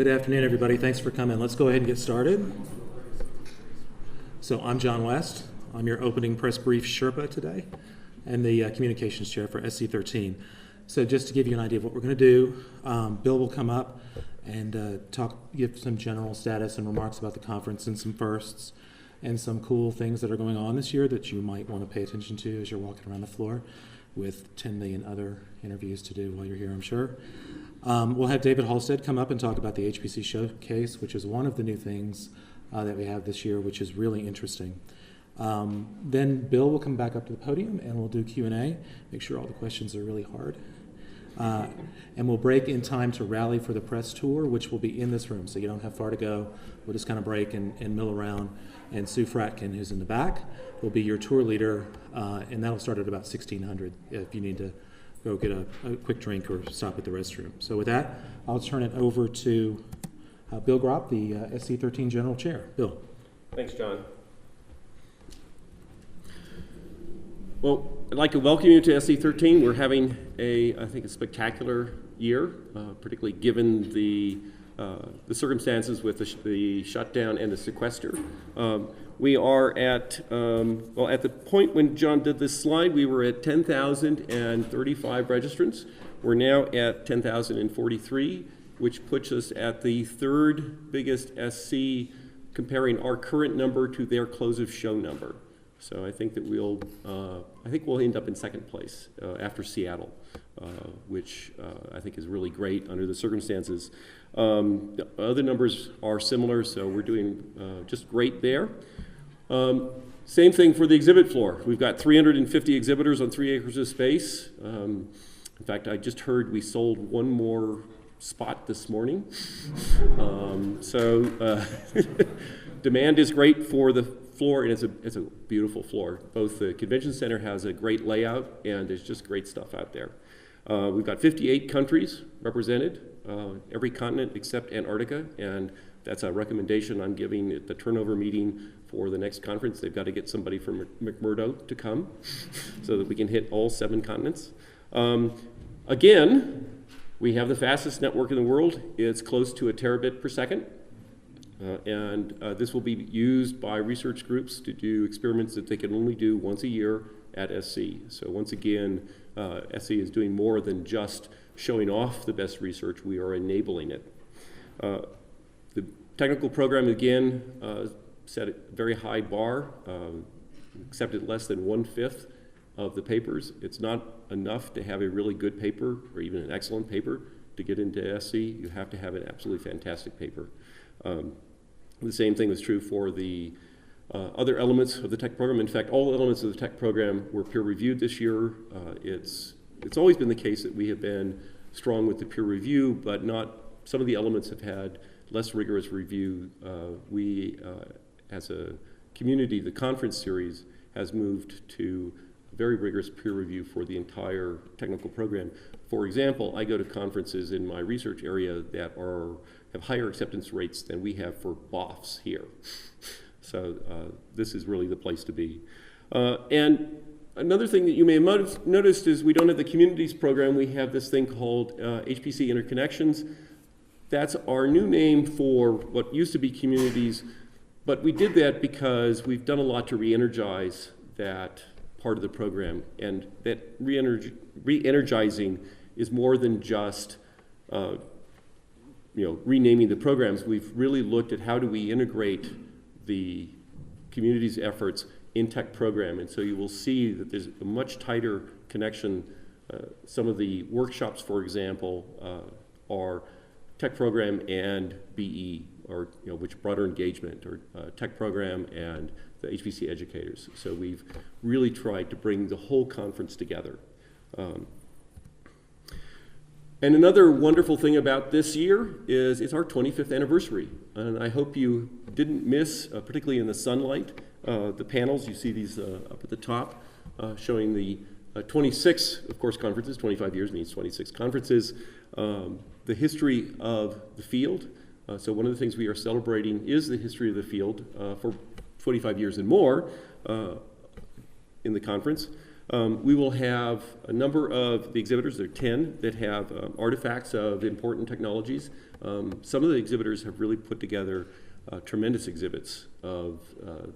Good afternoon, everybody. Thanks for coming. Let's go ahead and get started. So I'm John West. I'm your opening press brief Sherpa today and the communications chair for SC13. So just to give you an idea of what we're going to do, Bill will come up and give some general status and remarks about the conference and some firsts and some cool things that are going on this year that you might want to pay attention to as you're walking around the floor with 10 million other interviews to do while you're here, I'm sure. We'll have David Halstead come up and talk about the HPC Showcase, which is one of the new things that we have this year, which is really interesting. Then Bill will come back up to the podium and we'll do Q&A, make sure all the questions are really hard. And we'll break in time to rally for the press tour, which will be in this room, so you don't have far to go. We'll just kind of break and mill around. And Sue Fratkin, who's in the back, will be your tour leader, and that'll start at about 1600 if you need to go get a quick drink or stop at the restroom. So with that, I'll turn it over to Bill Gropp, the SC13 General Chair. Bill. Thanks, John. Well, I'd like to welcome you to SC13. We're having I think, a spectacular year, particularly given the circumstances with the shutdown and the sequester. We are at the point when John did this slide, we were at 10,035 registrants. We're now at 10,043, which puts us at the third biggest SC, comparing our current number to their close of show number. So I think that we'll end up in second place after Seattle, which I think is really great under the circumstances. The other numbers are similar, so we're doing just great there. Same thing for the exhibit floor. We've got 350 exhibitors on 3 acres of space. In fact, I just heard we sold one more spot this morning. Demand is great for the floor, and it's a beautiful floor. Both the convention center has a great layout, and there's just great stuff out there. We've got 58 countries represented, every continent except Antarctica, and that's a recommendation I'm giving at the turnover meeting for the next conference. They've got to get somebody from McMurdo to come so that we can hit all 7 continents. Again, we have the fastest network in the world. It's close to a terabit per second. This will be used by research groups to do experiments that they can only do once a year at SC. So once again, SC is doing more than just showing off the best research. We are enabling it. The technical program, again, set a very high bar, accepted less than 1/5 of the papers. It's not enough to have a really good paper or even an excellent paper to get into SC. You have to have an absolutely fantastic paper. The same thing was true for the other elements of the tech program. In fact, all elements of the tech program were peer-reviewed this year. It's always been the case that we have been strong with the peer review, but some of the elements have had less rigorous review. As a community, the conference series has moved to very rigorous peer review for the entire technical program. For example, I go to conferences in my research area that have higher acceptance rates than we have for BOFs here. So this is really the place to be. And another thing that you may have noticed is we don't have the communities program. We have this thing called HPC Interconnections. That's our new name for what used to be communities, but we did that because we've done a lot to re-energize that part of the program, and that re-energizing is more than just renaming the programs. We've really looked at how do we integrate the community's efforts in tech program, and so you will see that there's a much tighter connection. Some of the workshops, for example, are tech program and BE, or which broader engagement, or tech program and the HPC educators. So we've really tried to bring the whole conference together. And another wonderful thing about this year is it's our 25th anniversary. And I hope you didn't miss, particularly in the sunlight, the panels. You see these up at the top showing the 26, of course, conferences. 25 years means 26 conferences. The history of the field. So one of the things we are celebrating is the history of the field for 25 years and more in the conference. We will have a number of the exhibitors, there are 10, that have artifacts of important technologies. Some of the exhibitors have really put together tremendous exhibits of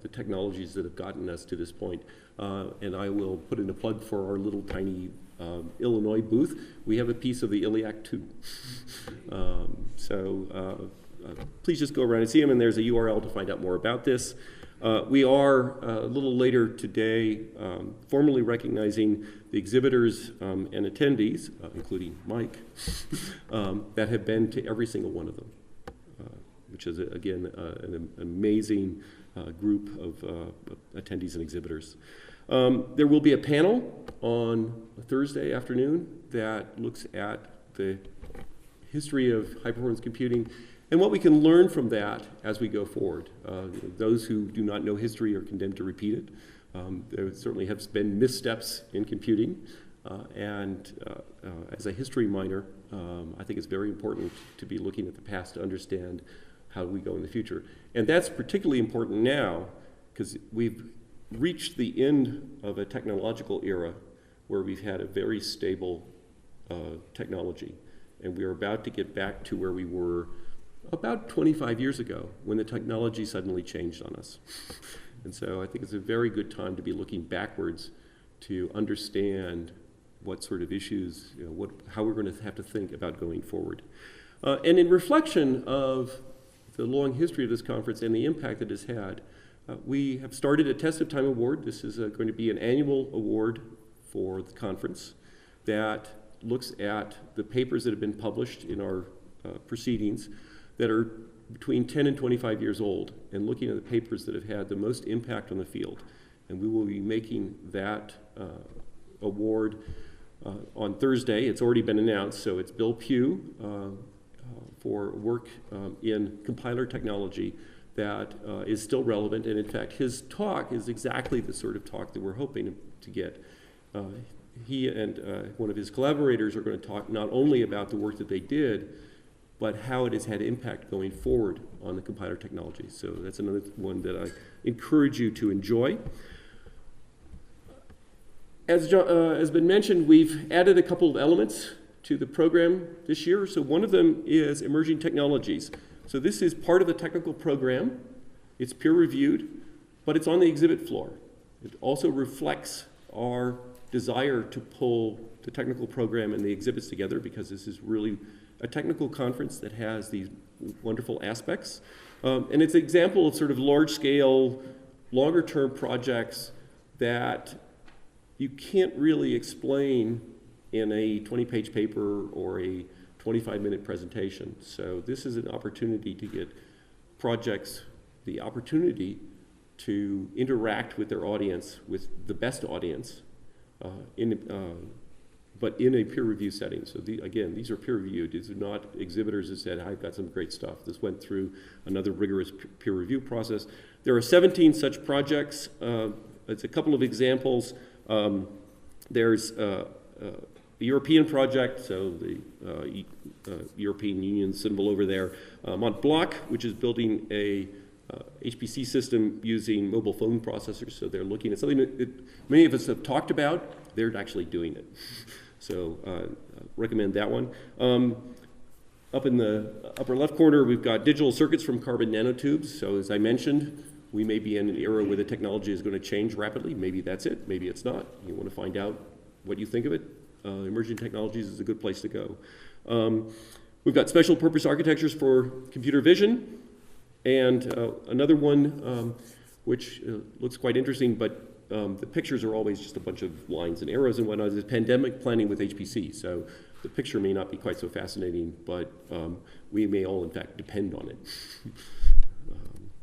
the technologies that have gotten us to this point. And I will put in a plug for our little tiny Illinois booth. We have a piece of the Iliac 2. Please just go around and see them, and there's a URL to find out more about this. We are, a little later today, formally recognizing the exhibitors and attendees, including Mike, that have been to every single one of them, which is, again, an amazing group of attendees and exhibitors. There will be a panel on Thursday afternoon that looks at the history of high-performance computing and what we can learn from that as we go forward. Those who do not know history are condemned to repeat it. There certainly have been missteps in computing, as a history minor, I think it's very important to be looking at the past to understand how we go in the future. And that's particularly important now because we've reached the end of a technological era where we've had a very stable technology. And we are about to get back to where we were about 25 years ago when the technology suddenly changed on us. And so I think it's a very good time to be looking backwards to understand what sort of issues, how we're going to have to think about going forward. And in reflection of the long history of this conference and the impact that it's had, we have started a Test of Time Award. This is going to be an annual award for the conference that looks at the papers that have been published in our proceedings that are between 10 and 25 years old, and looking at the papers that have had the most impact on the field. And we will be making that award on Thursday. It's already been announced, so it's Bill Pugh for work in compiler technology that is still relevant. And in fact, his talk is exactly the sort of talk that we're hoping to get. He and one of his collaborators are going to talk not only about the work that they did, but how it has had impact going forward on the compiler technology. So that's another one that I encourage you to enjoy. As has been mentioned, we've added a couple of elements to the program this year. So one of them is emerging technologies. So this is part of the technical program. It's peer-reviewed, but it's on the exhibit floor. It also reflects our desire to pull the technical program and the exhibits together, because this is really a technical conference that has these wonderful aspects. And it's an example of sort of large-scale, longer-term projects that you can't really explain in a 20-page paper or a 25-minute presentation. So this is an opportunity to get projects the opportunity to interact with their audience, with the best audience, but in a peer review setting. So again, these are peer reviewed. These are not exhibitors that said, I've got some great stuff. This went through another rigorous peer review process. There are 17 such projects. It's a couple of examples. There's a European project, so the European Union symbol over there. Mont Blanc, which is building a HPC system using mobile phone processors. So they're looking at something that many of us have talked about. They're actually doing it. So recommend that one. Up in the upper left corner, we've got digital circuits from carbon nanotubes. So as I mentioned, we may be in an era where the technology is going to change rapidly. Maybe that's it, maybe it's not. You want to find out what you think of it. Emerging technologies is a good place to go. We've got special purpose architectures for computer vision. And another one which looks quite interesting, but the pictures are always just a bunch of lines and arrows and whatnot, is pandemic planning with HPC. So the picture may not be quite so fascinating, but we may all, in fact, depend on it.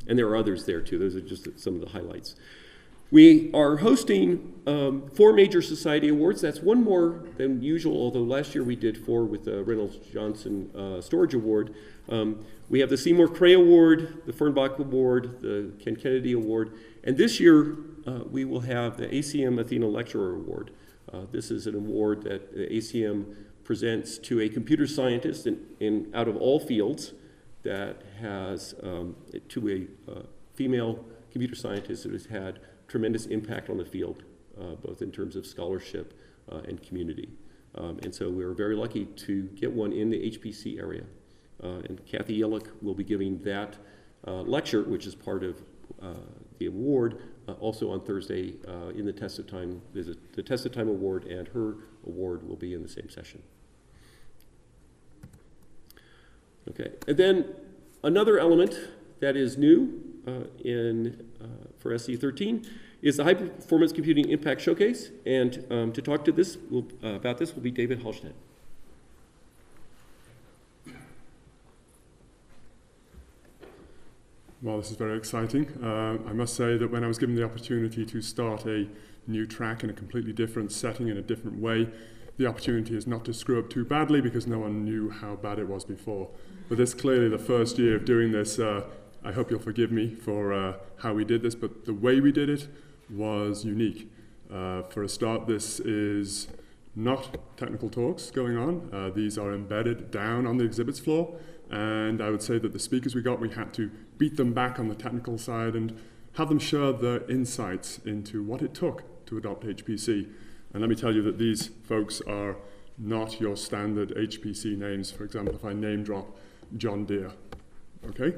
And there are others there, too. Those are just some of the highlights. We are hosting 4 major society awards. That's one more than usual, although last year we did 4 with the Reynolds-Johnson Storage Award. We have the Seymour Cray Award, the Fernbach Award, the Ken Kennedy Award, and this year we will have the ACM Athena Lecturer Award. This is an award that the ACM presents to a computer scientist in out of all fields that has, to a female computer scientist that has had tremendous impact on the field both in terms of scholarship and community. And so we're very lucky to get one in the HPC area. And Kathy Illick will be giving that lecture, which is part of the award, also on Thursday in the Test of Time visit. The Test of Time award and her award will be in the same session. Okay, and then another element that is new for SC13 is the High Performance Computing Impact Showcase. And to talk to this about this will be David Hallstead. Well, this is very exciting. I must say that when I was given the opportunity to start a new track in a completely different setting, in a different way, the opportunity is not to screw up too badly because no one knew how bad it was before. But this clearly the first year of doing this. I hope you'll forgive me for how we did this, but the way we did it was unique. For a start, this is not technical talks going on. These are embedded down on the exhibits floor. And I would say that the speakers we got, we had to beat them back on the technical side and have them share their insights into what it took to adopt HPC. And let me tell you that these folks are not your standard HPC names. For example, if I name drop John Deere, okay?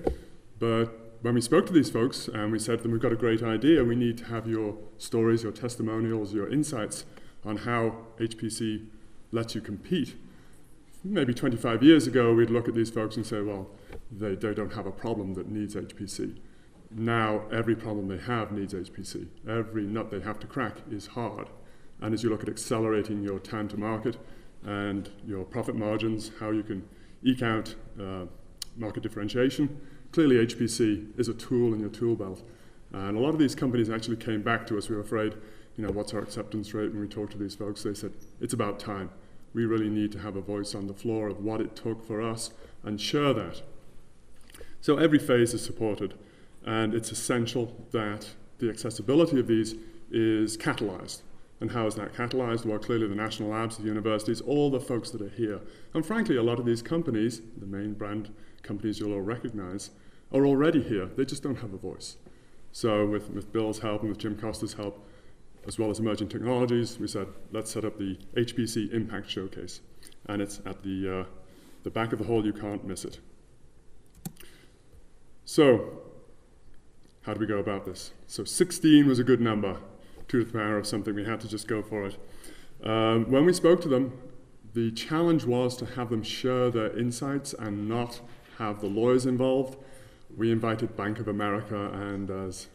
But when we spoke to these folks and we said to them, we've got a great idea, we need to have your stories, your testimonials, your insights on how HPC lets you compete. Maybe 25 years ago, we'd look at these folks and say, well, they don't have a problem that needs HPC. Now, every problem they have needs HPC. Every nut they have to crack is hard. And as you look at accelerating your time to market and your profit margins, how you can eke out market differentiation, clearly HPC is a tool in your tool belt. And a lot of these companies actually came back to us. We were afraid, what's our acceptance rate? When we talked to these folks, they said, it's about time. We really need to have a voice on the floor of what it took for us and share that. So every phase is supported, and it's essential that the accessibility of these is catalyzed. And how is that catalyzed? Well, clearly the national labs, the universities, all the folks that are here. And frankly, a lot of these companies, the main brand companies you'll all recognize, are already here. They just don't have a voice. So with Bill's help and with Jim Costa's help, as well as emerging technologies, we said, let's set up the HPC Impact Showcase. And it's at the back of the hall, you can't miss it. So, how do we go about this? So 16 was a good number, 2 to the power of something, we had to just go for it. When we spoke to them, the challenge was to have them share their insights and not have the lawyers involved. We invited Bank of America, and as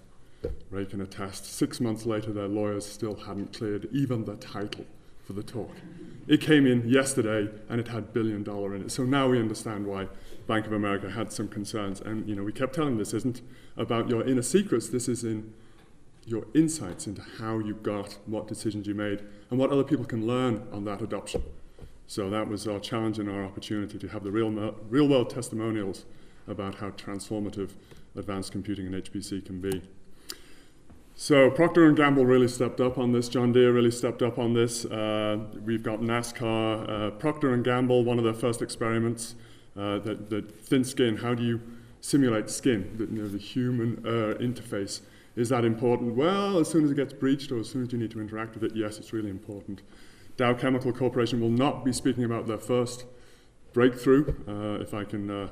Ray can attest, 6 months later, their lawyers still hadn't cleared even the title for the talk. It came in yesterday, and it had $1 billion in it. So now we understand why Bank of America had some concerns. And we kept telling them this isn't about your inner secrets. This is in your insights into how you got, what decisions you made, and what other people can learn on that adoption. So that was our challenge and our opportunity to have the real-world testimonials about how transformative advanced computing and HPC can be. So Procter & Gamble really stepped up on this. John Deere really stepped up on this. We've got NASCAR. Procter & Gamble, one of their first experiments, the thin skin. How do you simulate skin, the human interface? Is that important? Well, as soon as it gets breached or as soon as you need to interact with it, yes, it's really important. Dow Chemical Corporation will not be speaking about their first breakthrough, if I can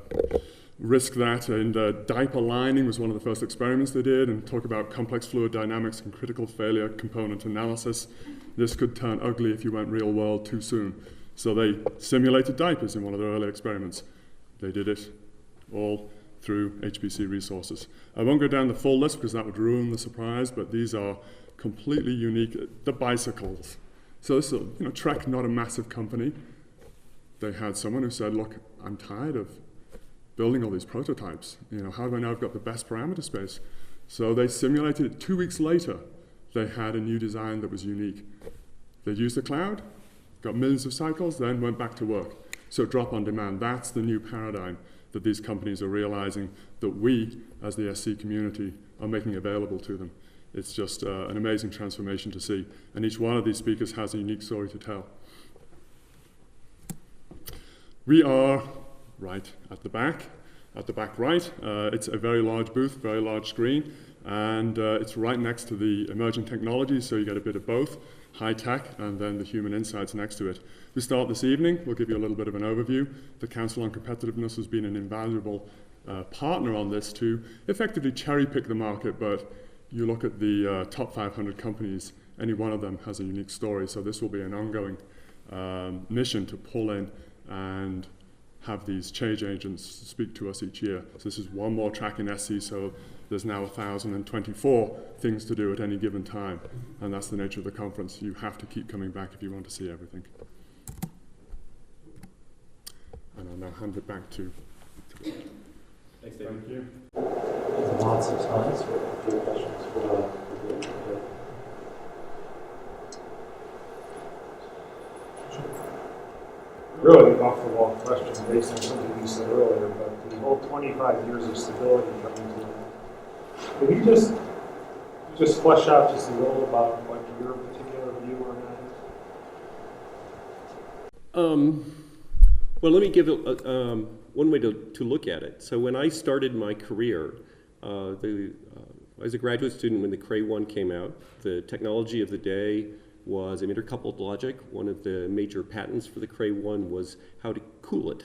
risk that. And diaper lining was one of the first experiments they did, and talk about complex fluid dynamics and critical failure component analysis. This could turn ugly if you went real world too soon. So they simulated diapers in one of their early experiments. They did it all through HPC resources. I won't go down the full list because that would ruin the surprise, but these are completely unique. The bicycles. So this is, Trek, not a massive company. They had someone who said, look, I'm tired of building all these prototypes. How do I know I've got the best parameter space? So they simulated it. 2 weeks later, they had a new design that was unique. They used the cloud, got millions of cycles, then went back to work. So drop on demand, that's the new paradigm that these companies are realizing that we, as the SC community, are making available to them. It's just an amazing transformation to see. And each one of these speakers has a unique story to tell. We are right at the back right. It's a very large booth, very large screen. And it's right next to the emerging technologies, so you get a bit of both, high tech, and then the human insights next to it. We start this evening. We'll give you a little bit of an overview. The Council on Competitiveness has been an invaluable partner on this to effectively cherry pick the market, but you look at the top 500 companies, any one of them has a unique story, so this will be an ongoing mission to pull in and have these change agents speak to us each year. So this is one more track in SC, so there's now 1,024 things to do at any given time, and that's the nature of the conference. You have to keep coming back if you want to see everything. And I'll now hand it back to Thanks, David. Thank you. Lots of slides for a few questions for the really off-the-wall question based on something you said earlier, but the whole 25 years of stability coming to an end. Can you just flesh out just a little about what your particular view on that is? Well, let me give one way to look at it. So when I started my career, I was a graduate student when the Cray 1 came out. The technology of the day was intercoupled logic. One of the major patents for the Cray 1 was how to cool it,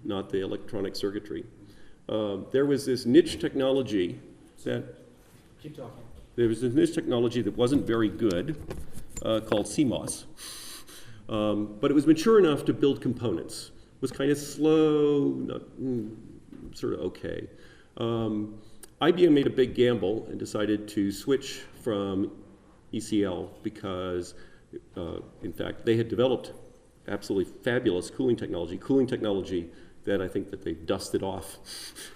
not the electronic circuitry. There was this niche technology that Keep talking. there was this niche technology that wasn't very good called CMOS. But it was mature enough to build components. It was kind of slow, not, sort of okay. IBM made a big gamble and decided to switch from ECL because, in fact, they had developed absolutely fabulous cooling technology that I think that they dusted off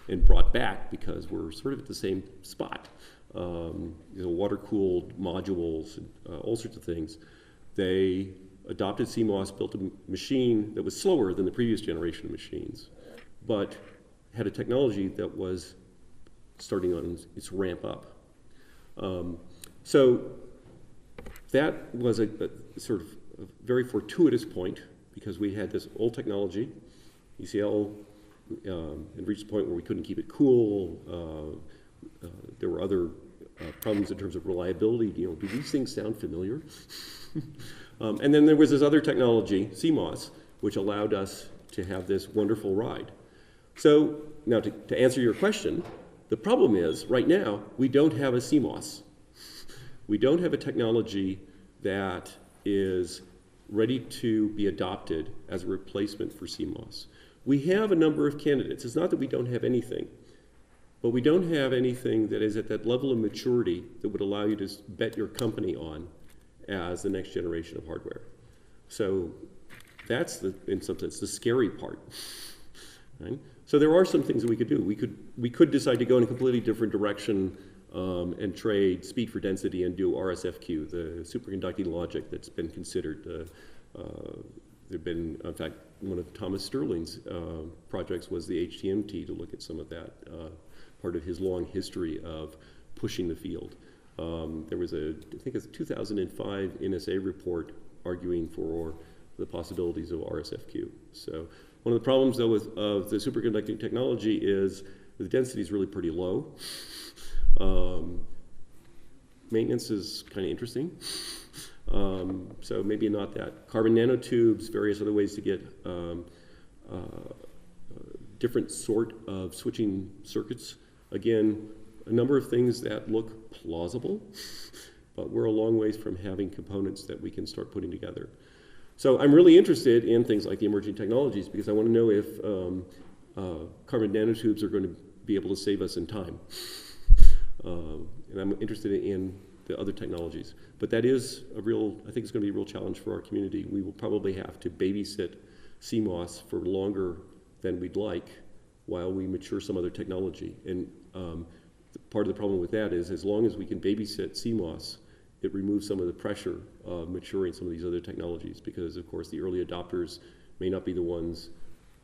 and brought back because we're sort of at the same spot. Water-cooled modules, all sorts of things. They adopted CMOS, built a machine that was slower than the previous generation of machines, but had a technology that was starting on its ramp up. So that was a sort of a very fortuitous point because we had this old technology, ECL, and reached a point where we couldn't keep it cool. There were other problems in terms of reliability. Do these things sound familiar? And then there was this other technology, CMOS, which allowed us to have this wonderful ride. So now to answer your question, the problem is right now we don't have a CMOS. We don't have a technology that is ready to be adopted as a replacement for CMOS. We have a number of candidates. It's not that we don't have anything, but we don't have anything that is at that level of maturity that would allow you to bet your company on as the next generation of hardware. So that's, in some sense, the scary part. Right? So there are some things that we could do. We could decide to go in a completely different direction and trade speed for density and do RSFQ, the superconducting logic that's been considered. There've been, in fact, one of Thomas Sterling's projects was the HTMT to look at some of that, part of his long history of pushing the field. There was I think it's a 2005 NSA report arguing for the possibilities of RSFQ. So one of the problems, though, of the superconducting technology is the density is really pretty low. Maintenance is kind of interesting. So maybe not that. Carbon nanotubes, various other ways to get different sort of switching circuits. Again, a number of things that look plausible, but we're a long ways from having components that we can start putting together. So I'm really interested in things like the emerging technologies because I want to know if carbon nanotubes are going to be able to save us in time. And I'm interested in the other technologies. But that is I think it's going to be a real challenge for our community. We will probably have to babysit CMOS for longer than we'd like while we mature some other technology. And part of the problem with that is as long as we can babysit CMOS, it removes some of the pressure of maturing some of these other technologies because, of course, the early adopters may not be the ones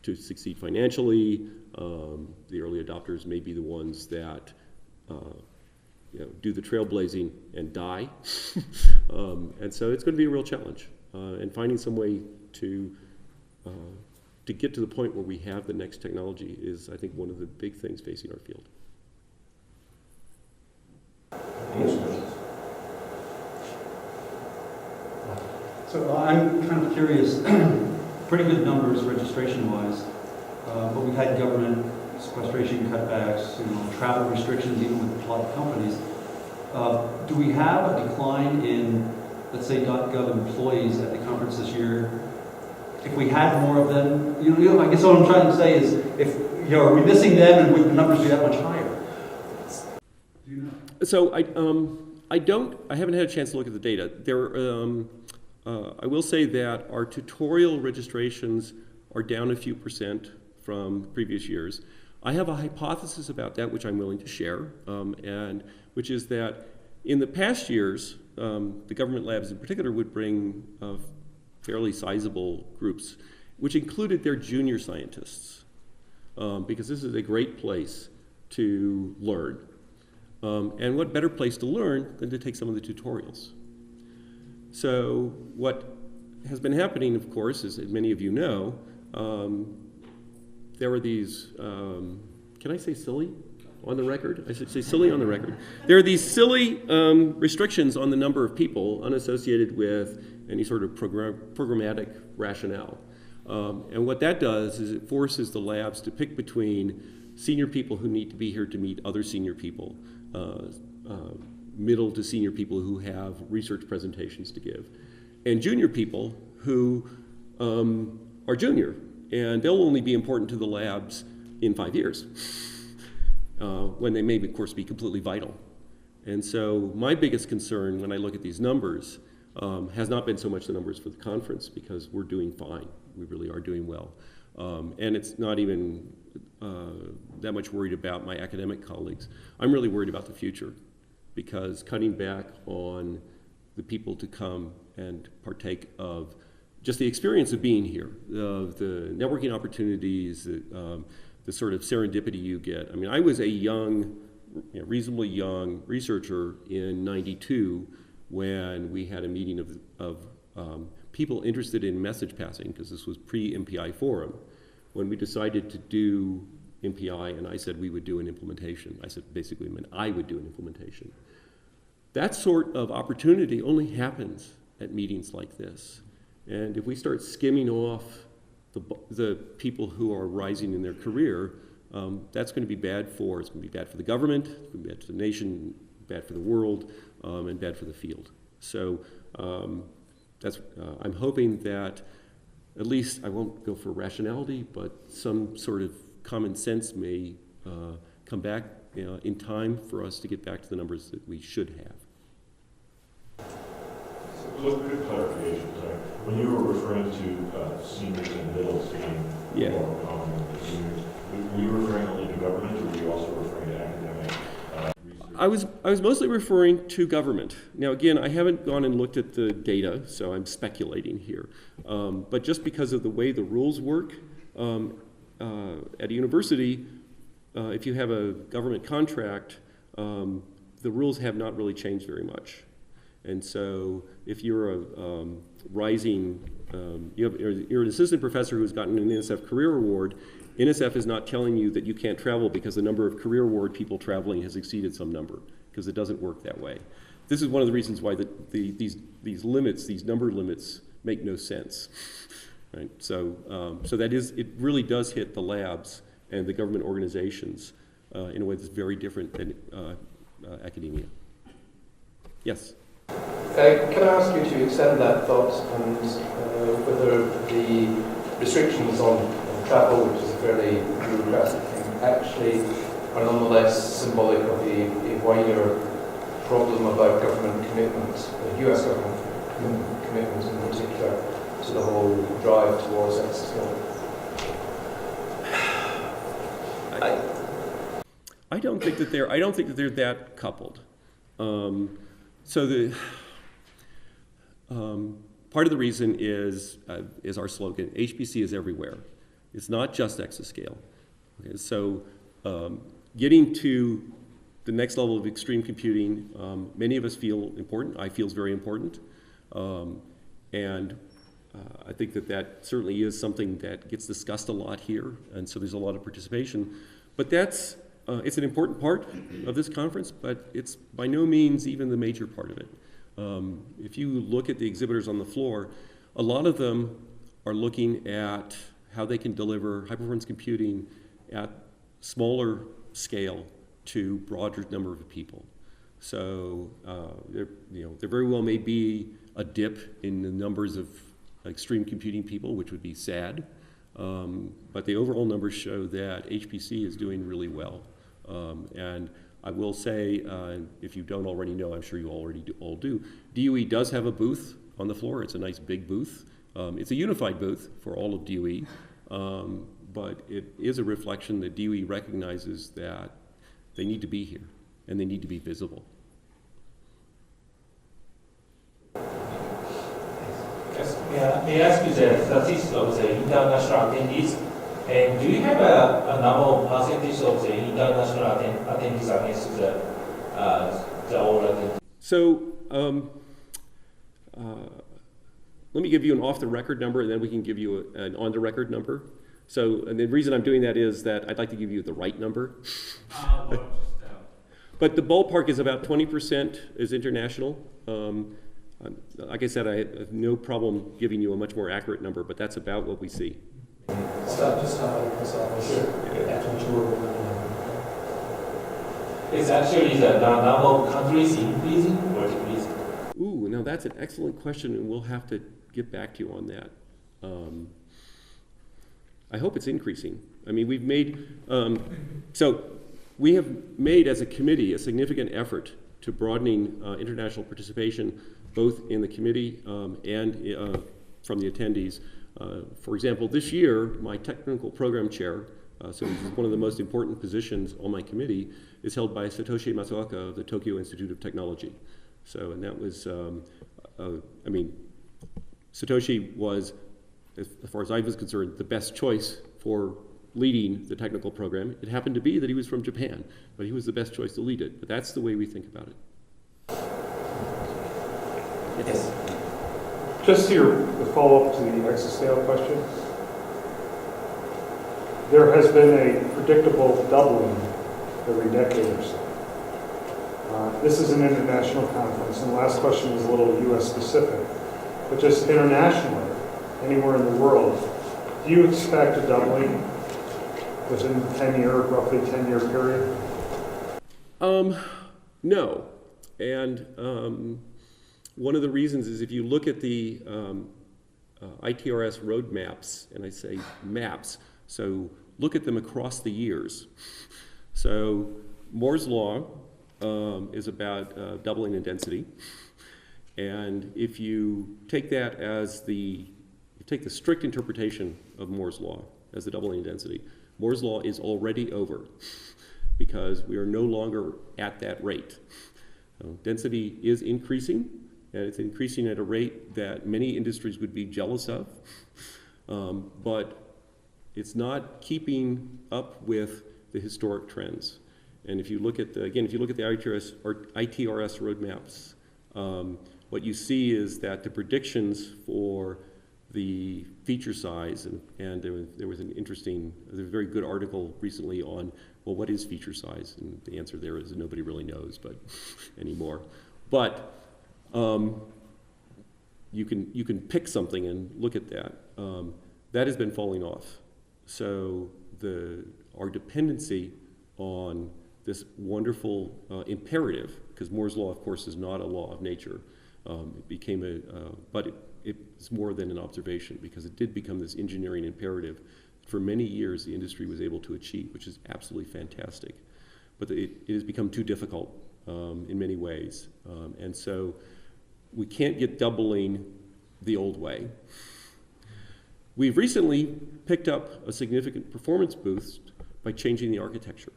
to succeed financially. The early adopters may be the ones that do the trailblazing and die. And so it's going to be a real challenge. And finding some way to get to the point where we have the next technology is, I think, one of the big things facing our field. curious, pretty good numbers registration-wise, but we've had government sequestration cutbacks, travel restrictions even with a lot of companies. Do we have a decline in, let's say, .gov employees at the conference this year? If we had more of them, I guess what I'm trying to say is, if are we missing them, and would the numbers be that much higher? Do you know? So I haven't had a chance to look at the data. I will say that our tutorial registrations are down a few percent from previous years. I have a hypothesis about that, which I'm willing to share, and which is that in the past years, the government labs in particular would bring fairly sizable groups, which included their junior scientists, because this is a great place to learn. And what better place to learn than to take some of the tutorials? So what has been happening, of course, as many of you know, there were these, can I say silly on the record? I should say silly on the record. There are these silly restrictions on the number of people unassociated with any sort of programmatic rationale. And what that does is it forces the labs to pick between senior people who need to be here to meet other senior people, middle to senior people who have research presentations to give, and junior people who are junior, and they'll only be important to the labs in 5 years, when they may, of course, be completely vital. And so my biggest concern when I look at these numbers has not been so much the numbers for the conference, because we're doing fine. We really are doing well. And it's not even that much worried about my academic colleagues. I'm really worried about the future, because cutting back on the people to come and partake of just the experience of being here, the networking opportunities, the sort of serendipity you get. I mean, I was a young, reasonably young researcher in '92 when we had a meeting of people interested in message passing, because this was pre-MPI forum, when we decided to do MPI, and I said we would do an implementation. I said basically meant I would do an implementation. That sort of opportunity only happens at meetings like this. And if we start skimming off the people who are rising in their career, that's going to be bad for, it's going to be bad for the government, it's going to be bad for the nation, bad for the world, and bad for the field. So I'm hoping that at least, I won't go for rationality, but some sort of common sense may come back in time for us to get back to the numbers that we should have. So good clarification, sorry. When you were referring to seniors and middles being more common than juniors, were you referring only to government, or were you also referring to academic research? I was mostly referring to government. Now again, I haven't gone and looked at the data, so I'm speculating here. But just because of the way the rules work at a university, if you have a government contract, the rules have not really changed very much. And so if you're a rising, you're an assistant professor who's gotten an NSF Career Award, NSF is not telling you that you can't travel because the number of Career Award people traveling has exceeded some number, because it doesn't work that way. This is one of the reasons why these limits, these number limits, make no sense. Right? So, so that is, it really does hit the labs and the government organizations in a way that's very different than academia. Yes? Can I ask you to extend that thought and whether the restrictions on travel, which is a fairly bureaucratic thing, actually are nonetheless symbolic of a wider problem about government commitments, US government commitments in particular, to the whole drive towards exoskeleton? I don't think that they're that coupled. So the part of the reason is our slogan: HPC is everywhere. It's not just exascale. Okay, so getting to the next level of extreme computing, many of us feel important. I feel is very important, and I think that certainly is something that gets discussed a lot here, and so there's a lot of participation. But that's it's an important part of this conference, but it's by no means even the major part of it. If you look at the exhibitors on the floor, A lot of them are looking at how they can deliver high-performance computing at smaller scale to broader number of people. So there very well may be a dip in the numbers of extreme computing people, which would be sad. But the overall numbers show that HPC is doing really well. And I will say, if you don't already know, I'm sure you already all do, DOE does have a booth on the floor. It's a nice big booth. It's a unified booth for all of DOE, but it is a reflection that DOE recognizes that they need to be here and they need to be visible. May I ask you the statistics of the international attendees? And do you have a number of percentage of the international attendees against the all attendees? So let me give you an off-the-record number, and then we can give you an on-the-record number. So, and the reason I'm doing that is that I'd like to give you the right number. But the ballpark is about 20% is international. Like I said, I have no problem giving you a much more accurate number, but that's about what we see. It's actually the number of countries increasing or decreasing? Ooh, now that's an excellent question, and we'll have to get back to you on that. I hope it's increasing. I mean, we've made, we have made as a committee a significant effort to broadening international participation, both in the committee and from the attendees. For example, this year, my technical program chair, so this is one of the most important positions on my committee, is held by Satoshi Matsuoka of the Tokyo Institute of Technology. So, and that was, Satoshi was, as far as I was concerned, the best choice for leading the technical program. It happened to be that he was from Japan, but he was the best choice to lead it. But that's the way we think about it. Yes. Just the follow-up to the exascale question. There has been a predictable doubling every decade or so. This is an international conference, and the last question is a little U.S. specific, but just internationally, anywhere in the world, do you expect a doubling within roughly 10-year period? No. And one of the reasons is if you look at the ITRS roadmaps, and I say maps, so look at them across the years. So Moore's Law is about doubling in density. And if you take that as the strict interpretation of Moore's Law as the doubling in density, Moore's Law is already over because we are no longer at that rate. Density is increasing, and it's increasing at a rate that many industries would be jealous of, but it's not keeping up with the historic trends. And if you look at the ITRS roadmaps, what you see is that the predictions for the feature size, and there was a very good article recently on, well, what is feature size? And the answer there is nobody really knows, but anymore. But you can pick something and look at that. That has been falling off. So our dependency on this wonderful imperative, because Moore's Law, of course, is not a law of nature. It became but it's more than an observation, because it did become this engineering imperative. For many years, the industry was able to achieve, which is absolutely fantastic. But it has become too difficult in many ways. And so we can't get doubling the old way. We've recently picked up a significant performance boost by changing the architecture.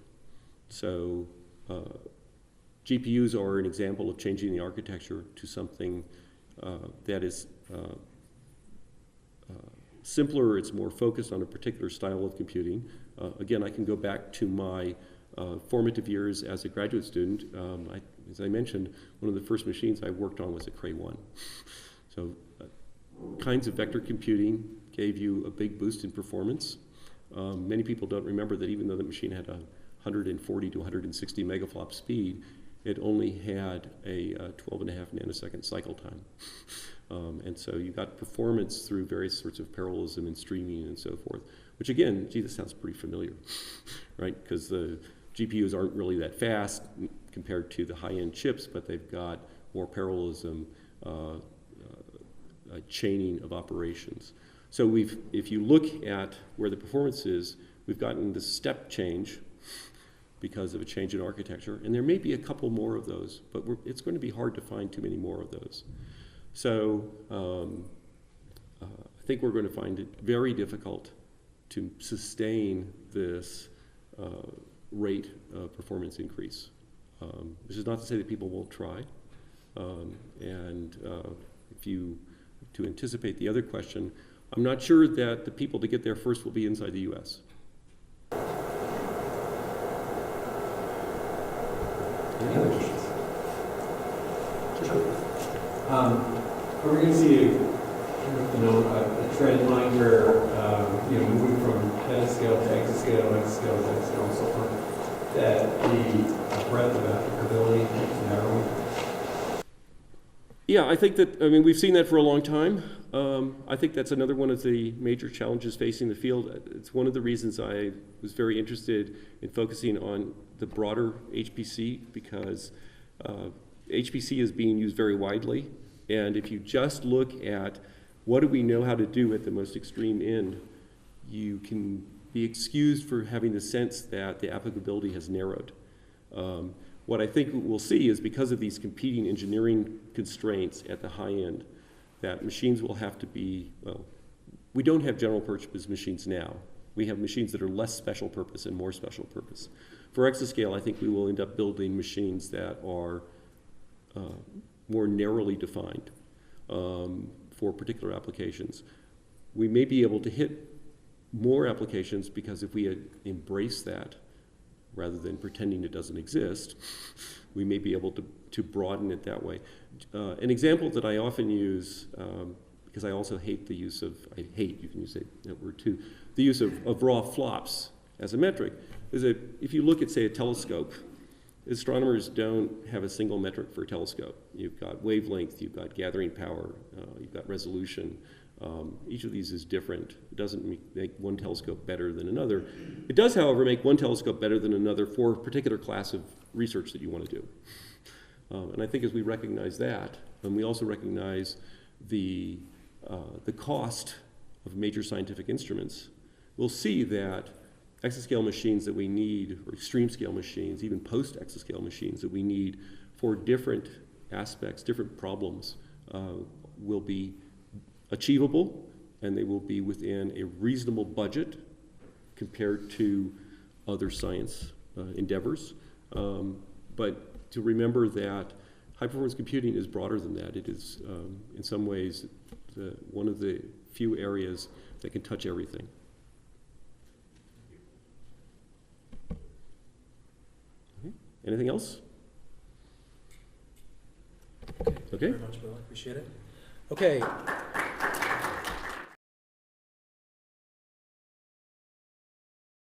So GPUs are an example of changing the architecture to something that is simpler. It's more focused on a particular style of computing. Again, I can go back to my formative years as a graduate student. As I mentioned, one of the first machines I worked on was a Cray 1. So kinds of vector computing gave you a big boost in performance. Many people don't remember that even though the machine had a 140 to 160 megaflop speed, it only had a 12.5 nanosecond cycle time. And so you got performance through various sorts of parallelism and streaming and so forth, which again, gee, this sounds pretty familiar, right? Because the GPUs aren't really that fast compared to the high-end chips, but they've got more parallelism, chaining of operations. So if you look at where the performance is, we've gotten this step change because of a change in architecture, and there may be a couple more of those, but it's going to be hard to find too many more of those. So I think we're going to find it very difficult to sustain this rate of performance increase. This is not to say that people won't try. To anticipate the other question, I'm not sure that the people to get there first will be inside the US. Any other questions? Sure. Are we going to see a trend line where, moving from petascale to exascale, exascale to exascale, and so forth, that the breadth of applicability is narrowing? Yeah, I think that, we've seen that for a long time. I think that's another one of the major challenges facing the field. It's one of the reasons I was very interested in focusing on the broader HPC, because HPC is being used very widely. And if you just look at what do we know how to do at the most extreme end, you can be excused for having the sense that the applicability has narrowed. What I think we'll see is, because of these competing engineering constraints at the high end, that machines will have to be, well, we don't have general purpose machines now. We have machines that are less special purpose and more special purpose. For exascale, I think we will end up building machines that are more narrowly defined for particular applications. We may be able to hit more applications because if we embrace that, rather than pretending it doesn't exist, we may be able to broaden it that way. An example that I often use, because I also hate the use of, you can use that word too, the use of raw flops as a metric, is that if you look at, say, a telescope, astronomers don't have a single metric for a telescope. You've got wavelength, you've got gathering power, you've got resolution. Each of these is different. It doesn't make one telescope better than another. It does, however, make one telescope better than another for a particular class of research that you want to do. And I think as we recognize that, and we also recognize the cost of major scientific instruments, we'll see that exascale machines that we need, or extreme scale machines, even post-exascale machines that we need for different aspects, different problems, will be achievable, and they will be within a reasonable budget compared to other science endeavors. But to remember that high-performance computing is broader than that. It is, in some ways, one of the few areas that can touch everything. Okay. Anything else? Okay. Thank you very much, Bill. I appreciate it. Okay.